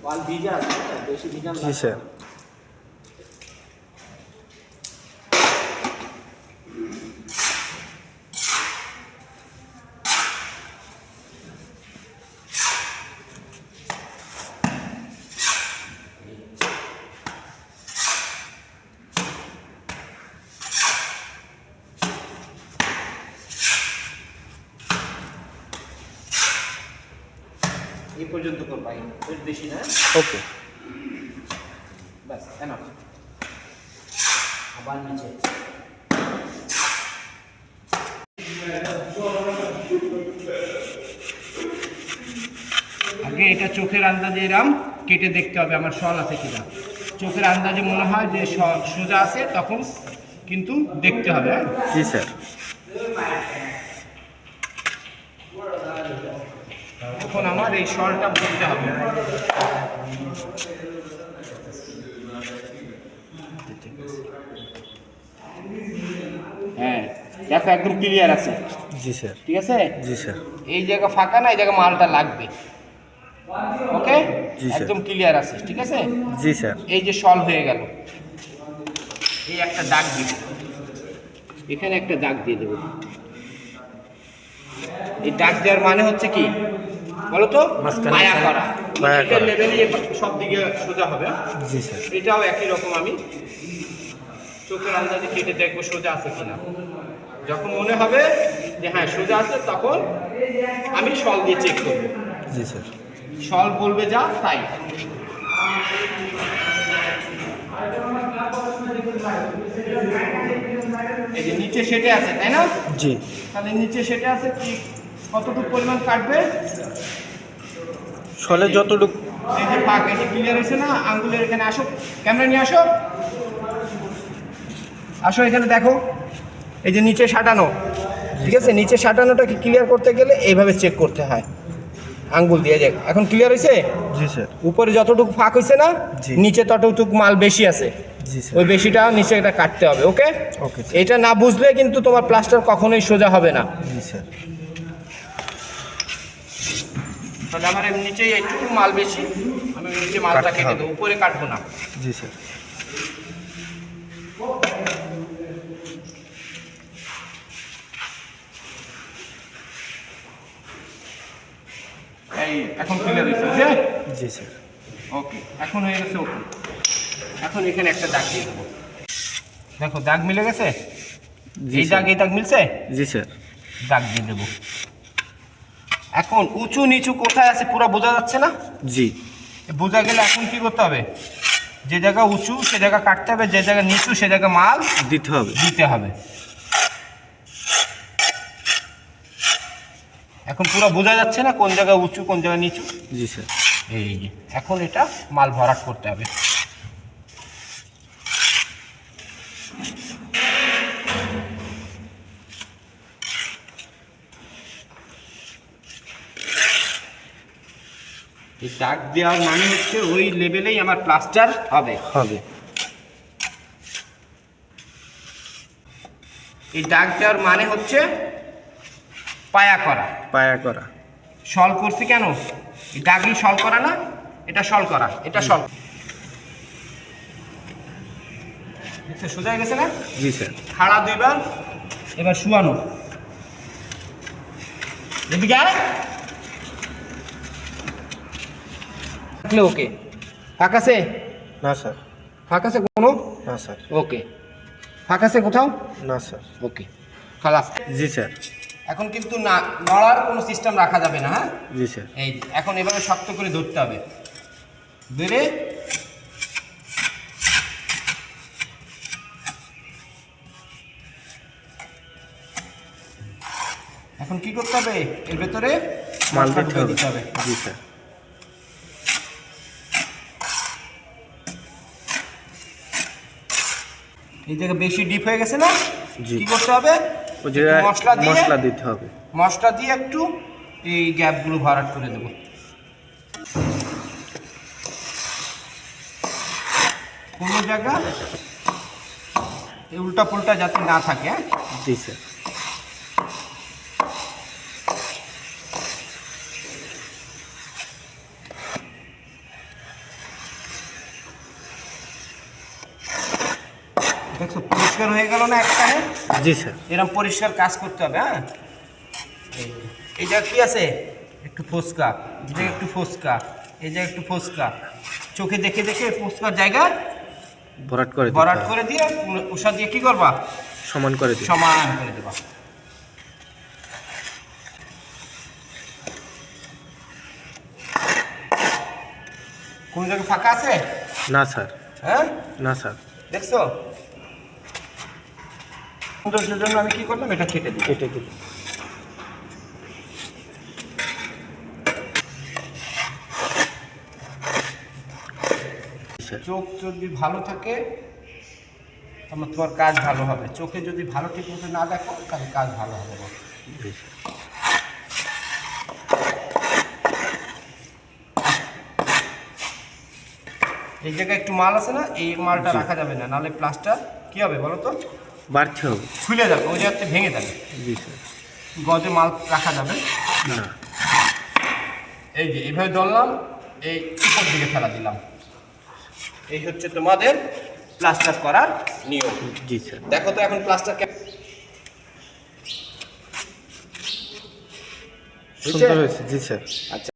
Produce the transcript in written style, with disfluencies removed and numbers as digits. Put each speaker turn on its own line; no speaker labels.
ওয়াল ভিজা আছে, বেশি ভিজা না।
জি স্যার।
এই পর্যন্ত করবা, এর বেশি না।
ওকে,
বাস এনাফ। আবার নিচে আগে এটা চোখের আন্দাজে এরম কেটে দেখতে হবে আমার শল আছে কিনা। চোখের আন্দাজে মনে হয় যে সোজা আছে, তখন কিন্তু দেখতে হবে।
জি স্যার।
এখন আমার এই শলটা বুঝতে হবে। হ্যাঁ দেখো একদম ক্লিয়ার আছে।
জি স্যার।
ঠিক আছে।
জি স্যার।
এই জায়গা ফাঁকা না, এই জায়গা মালটা লাগবে। ওকে,
জি স্যার।
একদম ক্লিয়ার আছে। ঠিক আছে।
জি স্যার।
এই যে সল হয়ে গেল, এই একটা দাগ দিব, এখানে একটা দাগ দিয়ে দেবো। এই দাগ দেওয়ার মানে হচ্ছে কি বলো তো? মায়া করা। এটা লেভেলে সব দিকে সোজা হবে।
জি স্যার।
এটাও একই রকম, আমি চোখের আন্দাজে কেটে দেখবো সোজা আছে কিনা। যখন মনে হবে যে হ্যাঁ সোজা আছে, তখন আমি শল দিয়ে চেক করব।
জি স্যার।
শল বলবে যা তাই। এই যে নিচে সেটে আছে, তাই না?
জি।
তাহলে নিচে সেটে আছে, কি কতটুকু পরিমাণ কাটবে?
শলে যতটুকু।
এই যে পাক, এই যে ক্লিয়ার হয়েছে না? আঙ্গুলের এখানে আসো, ক্যামেরা নিয়ে আসো, আসো এখানে দেখো। এই যে নিচে সাঁটানো, ঠিক আছে? নিচে সাঁটানোটাকে ক্লিয়ার করতে গেলে এইভাবে চেক করতে হয় আঙ্গুল দিয়ে। যে এখন ক্লিয়ার হয়েছে?
জি স্যার।
উপরে যতটুকু ফাঁক হয়েছে না, নিচে ততটুকু মাল বেশি আছে,
জি স্যার।
ওই বেশিটা নিচে এটা কাটতে হবে। ওকে,
ওকে।
এটা না বুঝলে কিন্তু তোমার প্লাস্টার কখনোই সোজা হবে না।
জি স্যার।
তাহলে আমার নিচে একটু মাল বেশি, আমি নিচে মালটা কেটে দেবো, উপরে কাটবো না।
জি স্যার।
এই এখন ক্লিয়ার হয়েছে।
জি স্যার।
ওকে, এখন হয়ে গেছে। ওকে, এখন এখানে একটা দাগ দিয়ে দেবো। দেখো দাগ মিলে গেছে। এই দাগ এই দাগ মিলছে।
জি স্যার।
দাগ দিয়ে দেবো। এখন উঁচু নিচু কোথায় আছে পুরো বোঝা যাচ্ছে না?
জি।
বোঝা গেলে এখন কি করতে হবে? যে জায়গা উঁচু সে জায়গা কাটতে হবে, যে জায়গা নিচু সে জায়গা মাল
দিতে হবে।
এখন পুরো বোঝা যাচ্ছে না কোন জায়গা উঁচু কোন জায়গা নিচু?
জি স্যার।
এই যে এখন এটা মাল ভরাট করতে হবে। এই দাগ দেওয়ার মানে হচ্ছে ওই লেভেলেই আমার প্লাস্টার হবে। এই দাগ দেওয়ার মানে হচ্ছে পায়া করা। সল করছি কেন? এই দাগই সল করা না, এটা সল করা, এটা সল। সোজা হয়ে গেছে না?
জি স্যার।
খাড়া দুইবার, এবার শুয়ানো। এদিকে ওকে। ফাঁক আছে?
না স্যার।
ফাঁক আছে কোনো?
না স্যার।
ওকে, ফাঁক আছে কোথাও?
না স্যার।
ওকে, খালাস।
জি স্যার।
এখন কিন্তু না নড়ার কোনো সিস্টেম রাখা যাবে না। হ্যাঁ
জি স্যার।
এই এখন এভাবে শক্ত করে ধরতে হবে, ধরে এখন কি করতে হবে? এর ভেতরে
মাল দিতে হবে। জি স্যার।
এই জায়গা বেশি ডিপ হয়ে গেছে না?
জি।
কি করতে হবে?
ওই জায়গায় মশলা দিতে হবে।
মশলা দিয়ে একটু এই গ্যাপগুলো ভরাট করে দেবো। কোনো জায়গা এই উল্টা পুল্টা যাতে না থাকে। হ্যাঁ,
জি স্যার।
দেখছো পরিষ্কার হয়ে গেল না একটানে?
জি স্যার।
এরকম পরিষ্কার কাজ করতে হবে। হ্যাঁ, এইটা কি আছে একটু ফোসকা, এটা একটু ফোসকা, এই যে একটু ফোসকা, চোখে দেখে দেখে ফোসকার জায়গা
ভরাট করে দিতে
ভরাট
হবে।
করে দিয়ে ওষা দিয়ে কি করবা,
সমান করে দিতে
সমান করে দেবা। কোন জায়গায় ফাঁকা আছে?
না স্যার।
হ্যাঁ,
না স্যার।
দেখছো সৌন্দর্যের জন্য আমি কি করলাম, এটা কেটে দিই।
কেটে দিন। স্যার।
চোখ যদি ভালো থাকে তোমার কাজ ভালো হবে। চোখে যদি ভালো ঠিক মতো না দেখো তাহলে কাজ ভালো হবে না।
জি স্যার।
এই জায়গায় একটু মাল আছে না, এই মালটা
জি।
রাখা যাবে না, নাহলে প্লাস্টার কি হবে বলো তো,
বাড়তে হবে।
খুলে যাবে, ওই জায়গাতে ভেঙে যাবে।
জি স্যার।
গজে মাল রাখা যাবে
না।
এই যে এইভাবে ধরলাম, এই উপর দিকে ফেলা দিলাম। এই হচ্ছে তোমাদের প্লাস্টার করার নিয়ম।
জি স্যার।
দেখো তো এখন প্লাস্টার
সুন্দর হয়েছে। জি স্যার।
আচ্ছা।